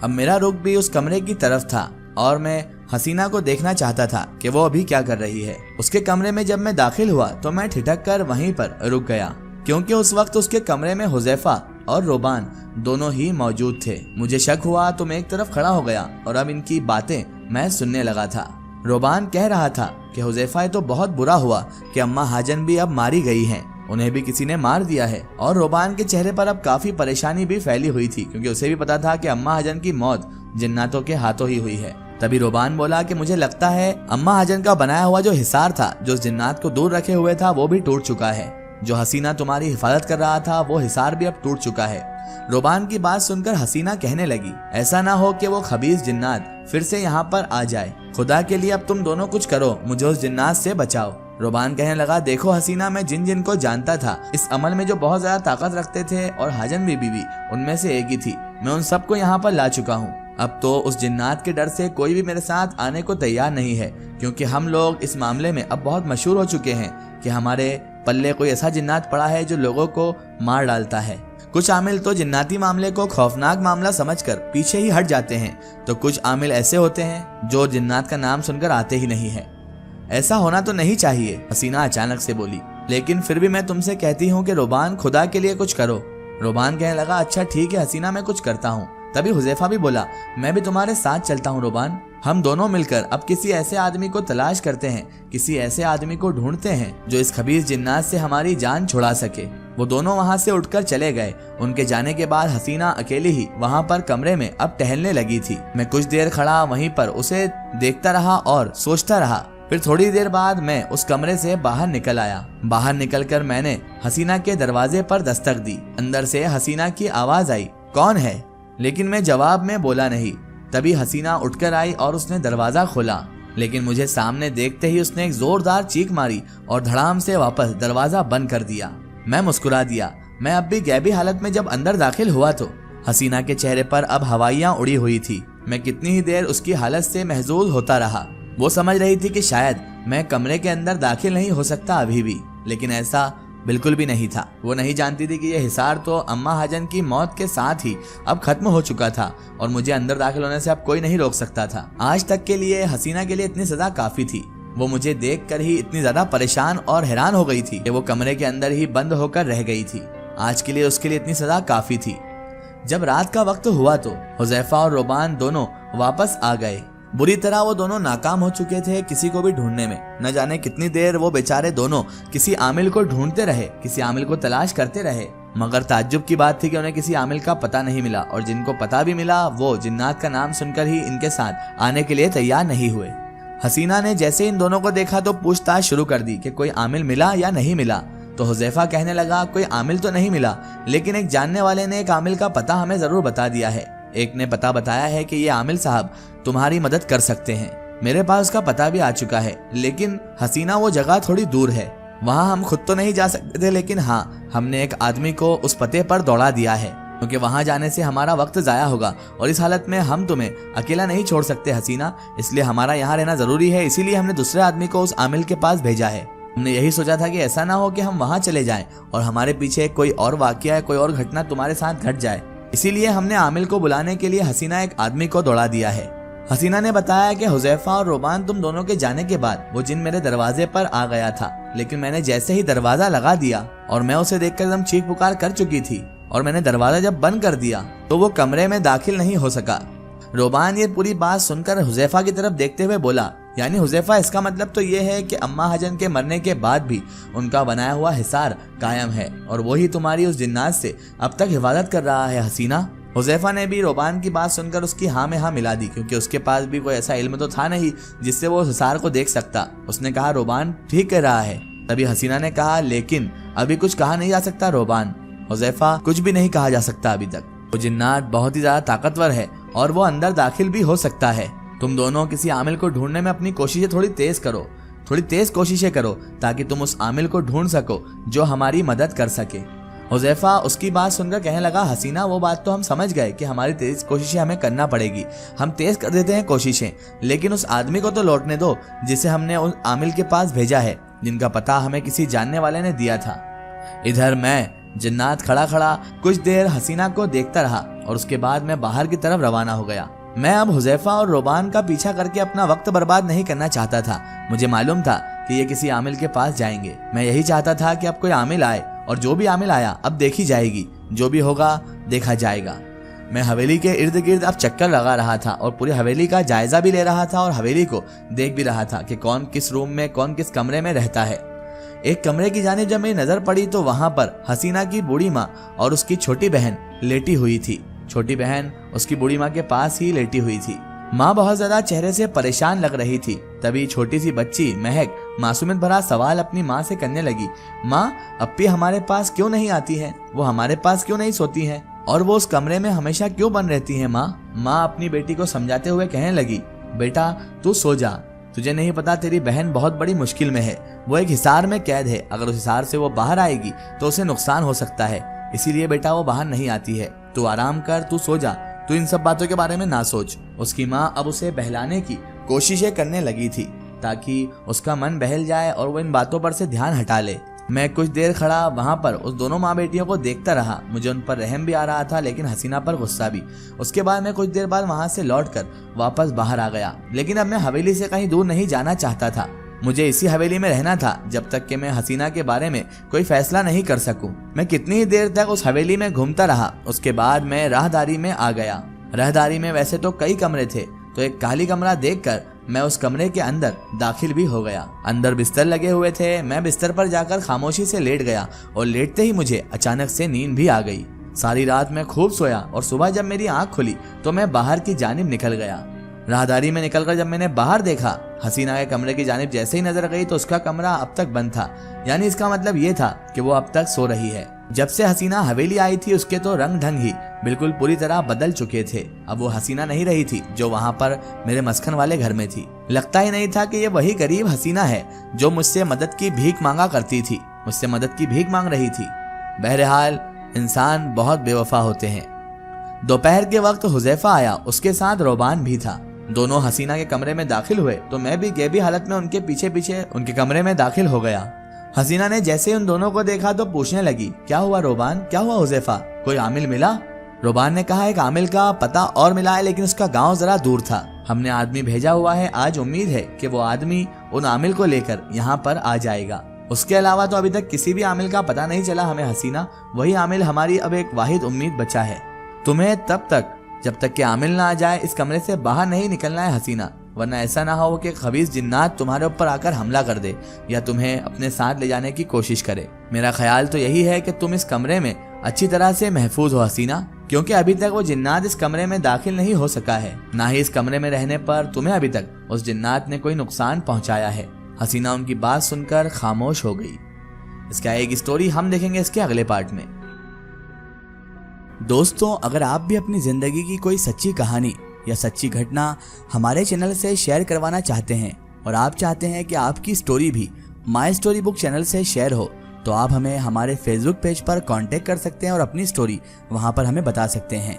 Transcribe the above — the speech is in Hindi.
अब मेरा रुख भी उस कमरे की तरफ था और मैं हसीना को देखना चाहता था कि वो अभी क्या कर रही है। उसके कमरे में जब मैं दाखिल हुआ तो मैं ठिठक कर वहीं पर रुक गया, क्योंकि उस वक्त उसके कमरे में हुज़ैफा और रोबान दोनों ही मौजूद थे। मुझे शक हुआ तो मैं एक तरफ खड़ा हो गया और अब इनकी बातें मैं सुनने लगा था। रोबान कह रहा था कि हुज़ैफा ये तो बहुत बुरा हुआ कि अम्मा हाजन भी अब मारी गई हैं, उन्हें भी किसी ने मार दिया है। और रोबान के चेहरे पर अब काफी परेशानी भी फैली हुई थी, क्योंकि उसे भी पता था कि अम्मा हाजन की मौत जिन्नातों के हाथों ही हुई है। तभी रोबान बोला कि मुझे लगता है अम्मा हाजन का बनाया हुआ जो हिसार था, जो जिन्नात को दूर रखे हुए था, वो भी टूट चुका है। जो हसीना तुम्हारी हिफाजत कर रहा था वो हिसार भी अब टूट चुका है। रोबान की बात सुनकर हसीना कहने लगी, ऐसा ना हो कि वो खबीस जिन्नात फिर से यहाँ पर आ जाए। खुदा के लिए अब तुम दोनों कुछ करो, मुझे उस जिन्नात से बचाओ। रोबान कहने लगा, देखो हसीना, मैं जिन जिन को जानता था इस अमल में जो बहुत ज्यादा ताकत रखते थे और हाजन बीबी भी उनमें से एक ही थी, मैं उन सबको यहाँ पर ला चुका हूँ। अब तो उस जिन्नात के डर से कोई भी मेरे साथ आने को तैयार नहीं है, क्योंकि हम लोग इस मामले में अब बहुत मशहूर हो चुके हैं कि हमारे पल्ले कोई ऐसा जिन्नात पड़ा है जो लोगों को मार डालता है। कुछ आमिल तो जिन्नाती मामले को खौफनाक मामला समझकर पीछे ही हट जाते हैं, तो कुछ आमिल ऐसे होते हैं जो जिन्नात का नाम सुनकर आते ही नहीं है। ऐसा होना तो नहीं चाहिए, हसीना अचानक से बोली, लेकिन फिर भी मैं तुमसे कहती हूँ कि रोबान, खुदा के लिए कुछ करो। रोबान कहने लगा, अच्छा ठीक है हसीना, मैं कुछ करता हूँ। तभी हुज़ैफा भी बोला, मैं भी तुम्हारे साथ चलता हूँ रोबान। हम दोनों मिलकर अब किसी ऐसे आदमी को तलाश करते हैं, किसी ऐसे आदमी को ढूंढते हैं जो इस खबीस जिन्नात से हमारी जान छुड़ा सके। वो दोनों वहाँ से उठकर चले गए। उनके जाने के बाद हसीना अकेली ही वहाँ पर कमरे में अब टहलने लगी थी। मैं कुछ देर खड़ा वहीं पर उसे देखता रहा और सोचता रहा। फिर थोड़ी देर बाद मैं उस कमरे से बाहर निकल आया। बाहर निकलकर मैंने हसीना के दरवाजे पर दस्तक दी। अंदर से हसीना की आवाज आई, कौन है? लेकिन मैं जवाब में बोला नहीं। तभी हसीना उठकर आई और उसने दरवाजा खोला, लेकिन मुझे सामने देखते ही उसने एक जोरदार चीख मारी और धड़ाम से वापस दरवाजा बंद कर दिया। मैं मुस्कुरा दिया। मैं अब भी गैबी हालत में जब अंदर दाखिल हुआ तो हसीना के चेहरे पर अब हवाइयां उड़ी हुई थी। मैं कितनी ही देर उसकी हालत से महजूल होता रहा। वो समझ रही थी कि शायद मैं कमरे के अंदर दाखिल नहीं हो सकता अभी भी, लेकिन ऐसा बिल्कुल भी नहीं था। वो नहीं जानती थी कि यह हिसार तो अम्मा हाजन की मौत के साथ ही अब खत्म हो चुका था और मुझे अंदर दाखिल होने से अब कोई नहीं रोक सकता था। आज तक के लिए हसीना के लिए इतनी सजा काफी थी। वो मुझे देखकर ही इतनी ज्यादा परेशान और हैरान हो गई थी कि वो कमरे के अंदर ही बंद होकर रह गई थी। आज के लिए उसके लिए इतनी सजा काफी थी। जब रात का वक्त हुआ तो हुज़ैफा और रोबान दोनों वापस आ गए। बुरी तरह वो दोनों नाकाम हो चुके थे किसी को भी ढूंढने में। न जाने कितनी देर वो बेचारे दोनों किसी आमिल को ढूंढते रहे, किसी आमिल को तलाश करते रहे, मगर ताज्जुब की बात थी कि उन्हें किसी आमिल का पता नहीं मिला, और जिनको पता भी मिला वो जिन्नात का नाम सुनकर ही इनके साथ आने के लिए तैयार नहीं हुए। हसीना ने जैसे इन दोनों को देखा तो पूछताछ शुरू कर दी कि कोई आमिल मिला या नहीं मिला। तो हुज़ैफा कहने लगा, कोई आमिल तो नहीं मिला, लेकिन एक जानने वाले ने एक आमिल का पता हमें जरूर बता दिया है। एक ने पता बताया है कि ये आमिल साहब तुम्हारी मदद कर सकते हैं। मेरे पास उसका पता भी आ चुका है, लेकिन हसीना वो जगह थोड़ी दूर है, वहाँ हम खुद तो नहीं जा सकते थे, लेकिन हाँ, हमने एक आदमी को उस पते पर दौड़ा दिया है, क्योंकि वहाँ जाने से हमारा वक्त जाया होगा और इस हालत में हम तुम्हें अकेला नहीं छोड़ सकते हसीना, इसलिए हमारा यहाँ रहना जरूरी है। इसीलिए हमने दूसरे आदमी को उस आमिल के पास भेजा है। हमने यही सोचा था कि ऐसा ना हो कि हम वहाँ चले जाएं और हमारे पीछे कोई और वाकया है, कोई और घटना तुम्हारे साथ घट जाए। इसीलिए हमने आमिल को बुलाने के लिए हसीना एक आदमी को दौड़ा दिया है। हसीना ने बताया कि हुज़ैफा और रोबान तुम दोनों के जाने के बाद वो जिन मेरे दरवाजे पर आ गया था, लेकिन मैंने जैसे ही दरवाजा लगा दिया और मैं उसे देखकर एकदम चीख पुकार कर चुकी थी, और मैंने दरवाजा जब बंद कर दिया तो वो कमरे में दाखिल नहीं हो सका। रोबान ये पूरी बात सुनकर हुज़ैफा की तरफ देखते हुए बोला, यानी हुज़ैफा, इसका मतलब तो ये है कि अम्मा हजन के मरने के बाद भी उनका बनाया हुआ हिसार कायम है और वही तुम्हारी उस जिन्नात से अब तक हिफाजत कर रहा है हसीना। हुज़ैफा ने भी रोबान की बात सुनकर उसकी हाँ में हाँ मिला दी, क्योंकि उसके पास भी कोई ऐसा इल्म तो था नहीं जिससे वो हिसार को देख सकता। उसने कहा, रोबान ठीक कह रहा है। तभी हसीना ने कहा, लेकिन अभी कुछ कहा नहीं जा सकता रोबान। हुज़ैफा, कुछ भी नहीं कहा जा सकता अभी तक। वो जिन्नात बहुत ही ज्यादा ताकतवर है और वो अंदर दाखिल भी हो सकता है। तुम दोनों किसी आमिल को ढूंढने में अपनी कोशिशें थोड़ी तेज करो, थोड़ी तेज कोशिशें करो, ताकि तुम उस आमिल को ढूंढ सको जो हमारी मदद कर सके। हुज़ैफा उसकी बात सुनकर कहने लगा, हसीना, वो बात तो हम समझ गए कि हमारी तेज कोशिशें हमें करना पड़ेगी, हम तेज कर देते हैं कोशिशें, लेकिन उस आदमी को तो लौटने दो जिसे हमने उस आमिल के पास भेजा है, जिनका पता हमें किसी जानने वाले ने दिया था। इधर मैं जिन्नात खड़ा खड़ा कुछ देर हसीना को देखता रहा और उसके बाद मैं बाहर की तरफ रवाना हो गया। मैं अब हुज़ैफा और रोबान का पीछा करके अपना वक्त बर्बाद नहीं करना चाहता था। मुझे मालूम था कि ये किसी आमिल के पास जाएंगे। मैं यही चाहता था कि अब कोई आमिल आए, और जो भी आमिल आया अब देखी जाएगी, जो भी होगा देखा जाएगा। मैं हवेली के इर्द गिर्द अब चक्कर लगा रहा था और पूरी हवेली का जायजा भी ले रहा था और हवेली को देख भी रहा था कि कौन किस रूम में, कौन किस कमरे में रहता है। एक कमरे की जानिब जब मेरी नजर पड़ी तो वहां पर हसीना की बूढ़ी माँ और उसकी छोटी बहन लेटी हुई थी। छोटी बहन उसकी बूढ़ी माँ के पास ही लेटी हुई थी। माँ बहुत ज्यादा चेहरे से परेशान लग रही थी। तभी छोटी सी बच्ची महक मासूमियत भरा सवाल अपनी माँ से करने लगी, माँ अप्पी हमारे पास क्यों नहीं आती है? वो हमारे पास क्यों नहीं सोती है? और वो उस कमरे में हमेशा क्यों बन रहती है? माँ अपनी बेटी को समझाते हुए कहने लगी, बेटा तू सो जा, तुझे नहीं पता तेरी बहन बहुत बड़ी मुश्किल में है। वो एक हिसार में कैद है, अगर उस हिसार से वो बाहर आएगी तो उसे नुकसान हो सकता है, इसीलिए बेटा वो बाहर नहीं आती है। तू आराम कर, तू सो जा, तू इन सब बातों के बारे में ना सोच। उसकी माँ अब उसे बहलाने की कोशिशें करने लगी थी ताकि उसका मन बहल जाए और वो इन बातों पर से ध्यान हटा ले। मैं कुछ देर खड़ा वहां पर उस दोनों माँ बेटियों को देखता रहा। मुझे उन पर रहम भी आ रहा था लेकिन हसीना पर गुस्सा भी। उसके बाद मैं कुछ देर बाद वहां से लौटकर वापस बाहर आ गया, लेकिन अब मैं हवेली से कहीं दूर नहीं जाना चाहता था। मुझे इसी हवेली में रहना था जब तक कि मैं हसीना के बारे में कोई फैसला नहीं कर सकूं। मैं कितनी ही देर तक उस हवेली में घूमता रहा। उसके बाद मैं राहदारी में आ गया। राहदारी में वैसे तो कई कमरे थे, तो एक खाली कमरा देखकर मैं उस कमरे के अंदर दाखिल भी हो गया। अंदर बिस्तर लगे हुए थे। मैं बिस्तर पर जाकर खामोशी से लेट गया और लेटते ही मुझे अचानक से नींद भी आ गई। सारी रात मैं खूब सोया और सुबह जब मेरी आंख खुली तो मैं बाहर की जानिब निकल गया। राहदारी में निकलकर जब मैंने बाहर देखा, हसीना के कमरे की जानिब जैसे ही नजर गई तो उसका कमरा अब तक बंद था, यानी इसका मतलब ये था कि वो अब तक सो रही है। जब से हसीना हवेली आई थी उसके तो रंग ढंग ही बिल्कुल पूरी तरह बदल चुके थे। अब वो हसीना नहीं रही थी जो वहां पर मेरे मस्कन वाले घर में थी। लगता ही नहीं था कि ये वही गरीब हसीना है जो मुझसे मदद की भीख मांगा करती थी, मुझसे मदद की भीख मांग रही थी। बहरहाल इंसान बहुत बेवफा होते हैं। दोपहर के वक्त हुज़ैफा आया, उसके साथ रोबान भी था। दोनों हसीना के कमरे में दाखिल हुए तो मैं भी गैबी हालत में उनके पीछे पीछे उनके कमरे में दाखिल हो गया। हसीना ने जैसे ही उन दोनों को देखा तो पूछने लगी, क्या हुआ रोबान, क्या हुआ हुज़ैफा, कोई आमिल मिला? रोबान ने कहा, एक आमिल का पता और मिला है लेकिन उसका गांव जरा दूर था। हमने आदमी भेजा हुआ है, आज उम्मीद है कि वो आदमी उन आमिल को लेकर यहाँ पर आ जाएगा। उसके अलावा तो अभी तक किसी भी आमिल का पता नहीं चला हमें हसीना। वही आमिल हमारी अब एक वाहिद उम्मीद बचा है। तुम्हें तब तक जब तक कि आमिल ना आ जाए इस कमरे से बाहर नहीं निकलना है हसीना, वरना ऐसा ना हो कि खबीस जिन्नात तुम्हारे ऊपर आकर हमला कर दे या तुम्हें अपने साथ ले जाने की कोशिश करे। मेरा ख्याल तो यही है कि तुम इस कमरे में अच्छी तरह से महफूज हो हसीना, क्योंकि अभी तक वो जिन्नात इस कमरे में दाखिल नहीं हो सका है, ना ही इस कमरे में रहने पर तुम्हें अभी तक उस जिन्नात ने कोई नुकसान पहुंचाया है। हसीना उनकी बात सुनकर खामोश हो गई। इसका एक स्टोरी हम देखेंगे इसके अगले पार्ट में। दोस्तों, अगर आप भी अपनी जिंदगी की कोई सच्ची कहानी या सच्ची घटना हमारे चैनल से शेयर करवाना चाहते हैं और आप चाहते हैं कि आपकी स्टोरी भी माई स्टोरी बुक चैनल से शेयर हो, तो आप हमें हमारे फेसबुक पेज पर कांटेक्ट कर सकते हैं और अपनी स्टोरी वहां पर हमें बता सकते हैं।